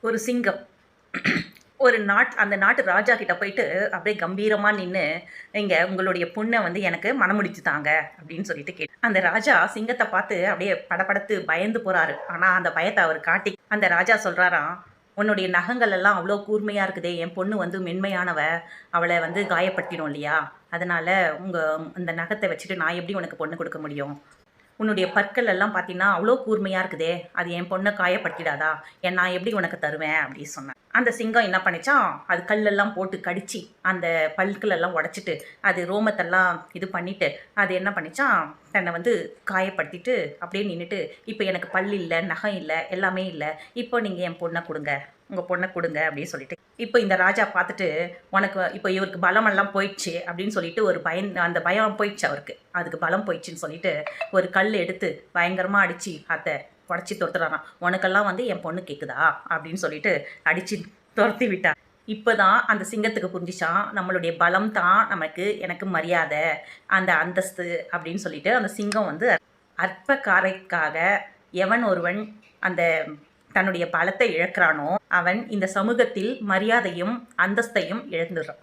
ஒரு சிங்கம் அந்த நாட்டு ராஜா கிட்ட போயிட்டு அப்படியே கம்பீரமா நின்று, இங்க உங்களுடைய பொண்ணை வந்து எனக்கு மணமுடிச்சு தாங்க அப்படின்னு சொல்லிட்டு கேட்டு, அந்த ராஜா சிங்கத்தை பார்த்து அப்படியே படபடத்து பயந்து போறாரு. ஆனா அந்த பயத்தை அவர் காட்டி அந்த ராஜா சொல்றாராம், உன்னுடைய நகங்கள் எல்லாம் அவ்வளோ கூர்மையா இருக்குதே, என் பொண்ணு வந்து மென்மையானவ, அவளை வந்து காயப்படுத்திடும் இல்லையா, அதனால உங்க இந்த நகத்தை வச்சுட்டு நான் எப்படி உனக்கு பொண்ணு கொடுக்க முடியும்? உன்னுடைய பற்கள் எல்லாம் பார்த்தீங்கன்னா அவ்வளோ கூர்மையாக இருக்குதே, அது என் பொண்ணை காயப்படுத்திடாதா, நான் எப்படி உனக்கு தருவேன் அப்படின்னு சொன்னேன். அந்த சிங்கம் என்ன பண்ணிச்சான், அது கல்லெல்லாம் போட்டு கடிச்சு அந்த பல்களெல்லாம் உடச்சிட்டு அது ரோமத்தெல்லாம் இது பண்ணிட்டு அது என்ன பண்ணிச்சான், தன்னை வந்து காயப்படுத்திட்டு அப்படியே நின்றுட்டு, இப்போ எனக்கு பல் இல்லை, நகம் இல்லை, எல்லாமே இல்லை, இப்போ நீங்கள் என் பொண்ணை கொடுங்க, உங்கள் பொண்ணை கொடுங்க அப்படின்னு சொல்லிட்டு, இப்போ இந்த ராஜா பார்த்துட்டு, உனக்கு இப்போ இவருக்கு பலமெல்லாம் போயிடுச்சு அப்படின்னு சொல்லிட்டு ஒரு அந்த பயம் போயிடுச்சு அவருக்கு, அதுக்கு பலம் போயிடுச்சுன்னு சொல்லிட்டு ஒரு கல் எடுத்து பயங்கரமாக அடித்து அதை உடச்சி துரத்துறாராம். உனக்கெல்லாம் வந்து என் பொண்ணு கேட்குதா அப்படின்னு சொல்லிட்டு அடித்து துரத்தி விட்டா. இப்போ தான் அந்த சிங்கத்துக்கு புரிஞ்சிச்சான், நம்மளுடைய பலம் தான் எனக்கு மரியாதை, அந்த அந்தஸ்து அப்படின்னு சொல்லிட்டு அந்த சிங்கம் வந்து அற்ப காரைக்காக எவன் ஒருவன் அந்த தன்னுடைய பலத்தை இழக்கிறானோ அவன் இந்த சமூகத்தில் மரியாதையும் அந்தஸ்தையும் இழந்துடுறான்.